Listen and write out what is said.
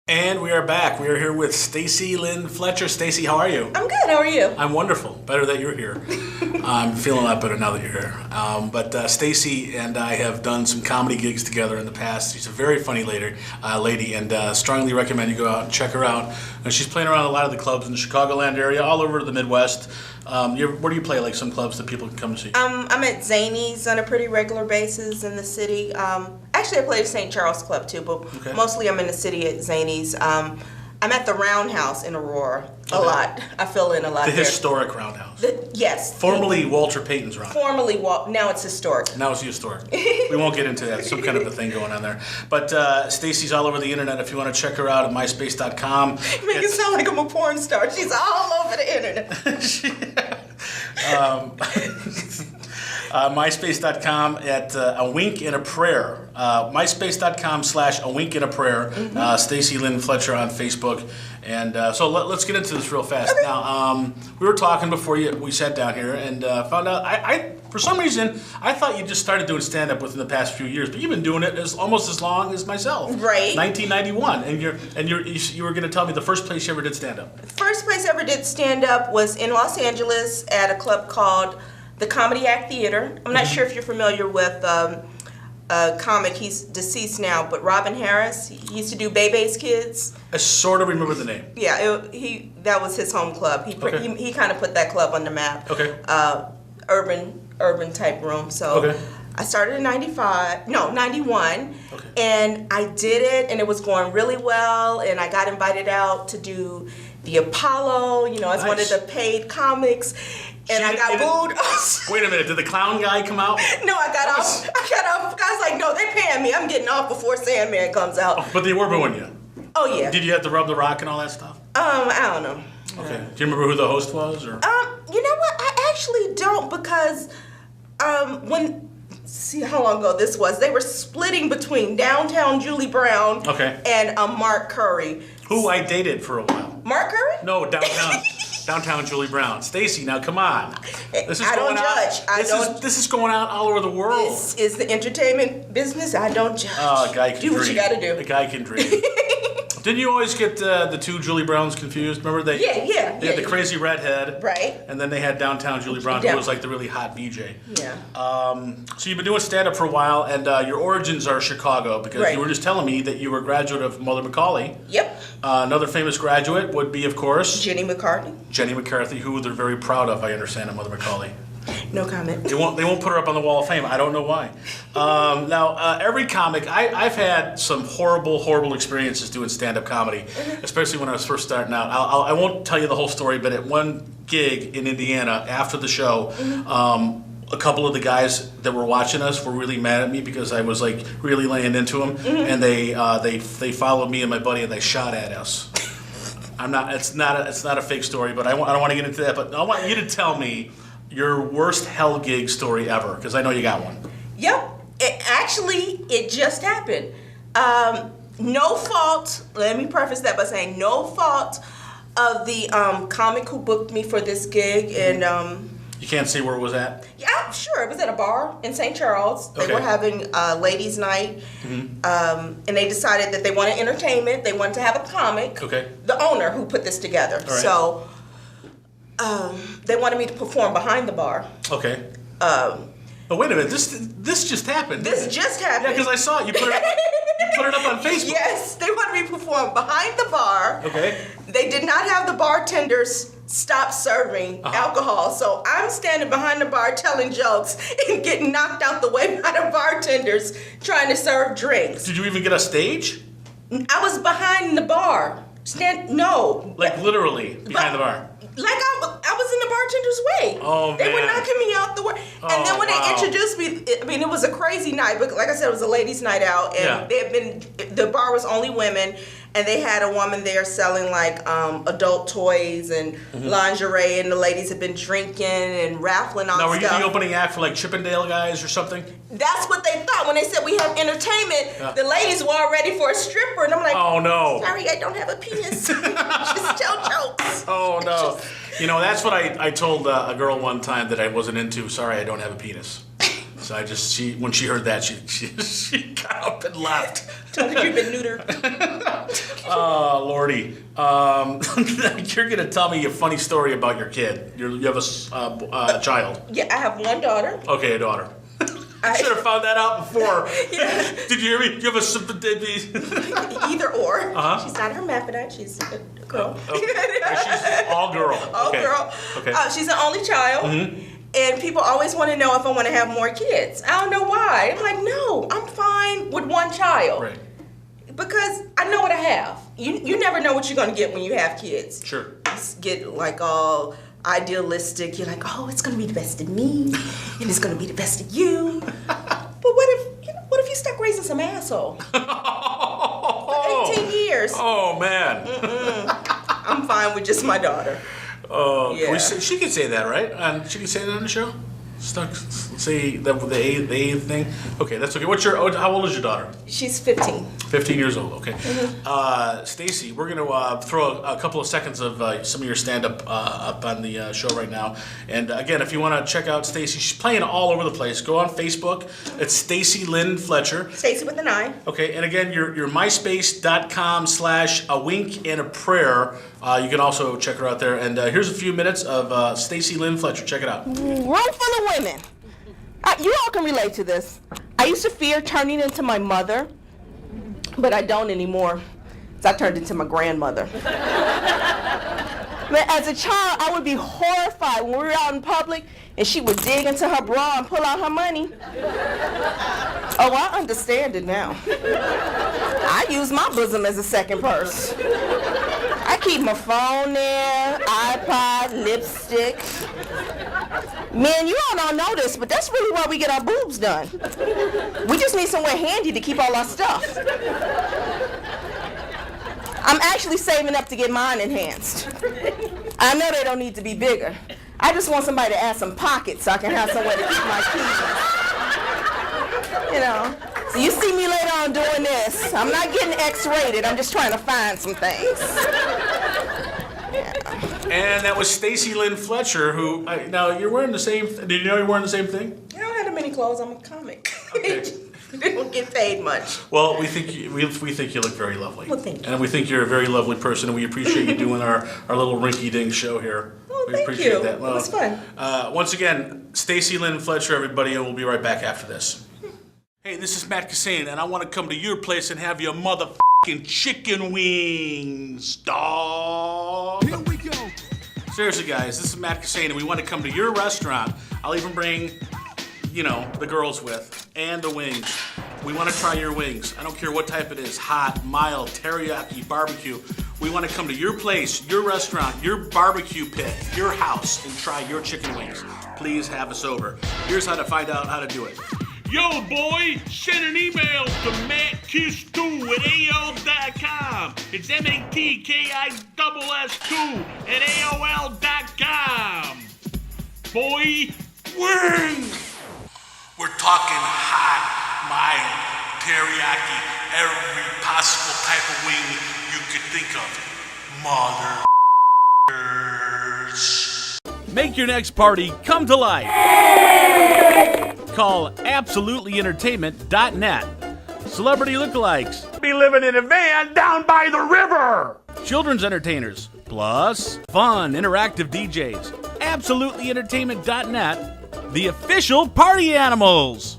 And we are back. We are here with Staci Lynn Fletcher. Staci, how are you? I'm good. How are you? I'm wonderful. Better that you're here. I'm feeling a lot better now that you're here. But Staci and I have done some comedy gigs together in the past. She's a very funny lady, and strongly recommend you go out and check her out. And she's playing around a lot of the clubs in the Chicagoland area, all over the Midwest. Where do you play? Like some clubs that people can come see? I'm at Zany's on a pretty regular basis in the city. Actually, I play at St. Charles Club too, but mostly I'm in the city at Zany's. I'm at the Roundhouse in Aurora a lot. I fill in a lot the there. Historic Roundhouse. Yes. Formerly Walter Payton's Roundhouse. Now it's historic. Now it's historic. We won't get into that. Some kind of a thing going on there. But Staci's all over the internet. If you want to check her out at myspace.com. Make it sound like I'm a porn star. She's all over the internet. myspace.com at A Wink and a Prayer. myspace.com/A Wink and a Prayer. Staci Lynn Fletcher on Facebook. And so let's get into this real fast. Okay. Now, we were talking before we sat down here and found out, I for some reason, I thought you just started doing stand-up within the past few years, but you've been doing it almost as long as myself. Right. 1991. And you were going to tell me the first place you ever did stand-up. The first place I ever did stand-up was in Los Angeles at a club called the Comedy Act Theater. I'm not sure if you're familiar with a comic. He's deceased now, but Robin Harris. He used to do Bebe's Kids. I sort of remember the name. Yeah, that was his home club. He kind of put that club on the map. Okay. Urban type room. So I started in 91. Okay. And I did it, and it was going really well, and I got invited out to do the Apollo, as one of the paid comics. And I got booed. Wait a minute, did the clown guy come out? No, I got off. I was like, no, they're paying me. I'm getting off before Sandman comes out. Oh, but they were booing you. Oh, yeah. Did you have to rub the rock and all that stuff? I don't know. Okay. Do you remember who the host was? Or? You know what? I actually don't, because see how long ago this was. They were splitting between Downtown Julie Brown and Mark Curry. Who I dated for a while. Mark Curry? No, Downtown. Downtown Julie Brown. Staci, now come on. I don't judge. This is going out all over the world. This is the entertainment business. I don't judge. Oh, a guy can do dream. What you got to do. A guy can dream. Didn't you always get the two Julie Browns confused? Remember they had the crazy redhead, right? And then they had Downtown Julie Brown, who was like the really hot VJ. Yeah. So you've been doing stand-up for a while, and your origins are Chicago, because you were just telling me that you were a graduate of Mother McCauley. Yep. Another famous graduate would be, of course, Jenny McCarthy. Jenny McCarthy, who they're very proud of, I understand, at Mother McCauley. No comment. They won't put her up on the Wall of Fame. I don't know why. Now, every comic, I've had some horrible experiences doing stand-up comedy, especially when I was first starting out. I won't tell you the whole story, but at one gig in Indiana, after the show, a couple of the guys that were watching us were really mad at me because I was like really laying into them, and they followed me and my buddy and they shot at us. It's not a fake story, but I don't want to get into that. But I want you to tell me your worst hell gig story ever, because I know you got one. Yep. It just happened. No fault. Let me preface that by saying no fault of the comic who booked me for this gig, and you can't say where it was at? Yeah, sure. It was at a bar in St. Charles. They were having a ladies' night, and they decided that they wanted entertainment. They wanted to have a comic. Okay. The owner who put this together. Right. So they wanted me to perform behind the bar. Okay. But wait a minute, this just happened. This just happened. Yeah, because I saw it. You put it up on Facebook. Yes, they wanted me to perform behind the bar. Okay. They did not have the bartenders stop serving alcohol, so I'm standing behind the bar telling jokes and getting knocked out the way by the bartenders trying to serve drinks. Did you even get a stage? I was behind the bar. Like literally behind the bar. Like I was in the bartender's way. Oh, man. They were knocking me out the way. And then when they introduced me, it was a crazy night. But like I said, it was a ladies' night out. And the bar was only women. And they had a woman there selling like adult toys and lingerie. And the ladies had been drinking and raffling on stuff. Now, were you the opening act for like Chippendale guys or something? That's what they thought when they said we have entertainment. The ladies were all ready for a stripper. And I'm like, oh, no. Sorry, I don't have a penis. Just tell jokes. Oh, no. That's what I told a girl one time that I wasn't into. Sorry, I don't have a penis. So when she heard that, she got up and left. Told her you've been neutered. Oh, Lordy. You're going to tell me a funny story about your kid. You have a child. Yeah, I have one daughter. Okay, a daughter. I should have found that out before. Yeah. Did you hear me? You have a sympathy. Either or. Uh-huh. She's not hermaphrodite. She's a girl. Okay. She's all girl. All okay. girl. Okay. She's an only child. Mm-hmm. And people always want to know if I want to have more kids. I don't know why. I'm like, no, I'm fine with one child. Right. Because I know what I have. You never know what you're going to get when you have kids. Sure. You get like all idealistic. You're like, oh, it's going to be the best of me, and it's going to be the best of you. But what if you stuck raising some asshole for 18 years? Oh man. I'm fine with just my daughter. Oh, Yeah. she can say that, right? And she can say that on the show. Say the A thing. Okay, that's okay. How old is your daughter? She's 15. 15 years old. Okay. Mm-hmm. Stacy, we're gonna throw a couple of seconds of some of your stand-up up on the show right now. And again, if you want to check out Stacy, she's playing all over the place. Go on Facebook. It's Staci Lynn Fletcher. Stacy with an I. Okay, and again, your myspace.com/awinkandaprayer. You can also check her out there. And here's a few minutes of Staci Lynn Fletcher. Check it out. Room full of women. You all can relate to this. I used to fear turning into my mother, but I don't anymore. So I turned into my grandmother. But as a child, I would be horrified when we were out in public and she would dig into her bra and pull out her money. Oh, I understand it now. I use my bosom as a second purse. I keep my phone there, iPod, lipstick. Man, you all don't know this, but that's really why we get our boobs done. We just need somewhere handy to keep all our stuff. I'm actually saving up to get mine enhanced. I know they don't need to be bigger. I just want somebody to add some pockets so I can have somewhere to keep my keys. You know. So you see me later on doing this. I'm not getting X-rated. I'm just trying to find some things. Yeah. And that was Staci Lynn Fletcher, who now you're wearing the same. Did you know you're wearing the same thing? I don't have that many clothes. I'm a comic. Okay. They don't get paid much. Well, we think you look very lovely. Well, thank you. And we think you're a very lovely person, and we appreciate you doing our little rinky-dink show here. Oh, we thank appreciate you. that. Well, It was fun. Once again, Staci Lynn Fletcher, everybody, and we'll be right back after this. Hey, this is Matt Kissane, and I want to come to your place and have your motherfucking chicken wings, dog. Here we go. Seriously, guys, this is Matt Kissane, and we want to come to your restaurant. I'll even bring, the girls with, and the wings. We want to try your wings. I don't care what type it is, hot, mild, teriyaki, barbecue. We want to come to your place, your restaurant, your barbecue pit, your house, and try your chicken wings. Please have us over. Here's how to find out how to do it. Yo, boy, send an email to mattkiss2@AOL.com. It's MATKISS2@AOL.com. Boy, wings! We're talking hot, mild, teriyaki, every possible type of wing you could think of. Motherfuckers. Make your next party come to life. Call AbsolutelyEntertainment.net. Celebrity lookalikes. Be living in a van down by the river. Children's entertainers. Plus, fun, interactive DJs. AbsolutelyEntertainment.net. The official party animals.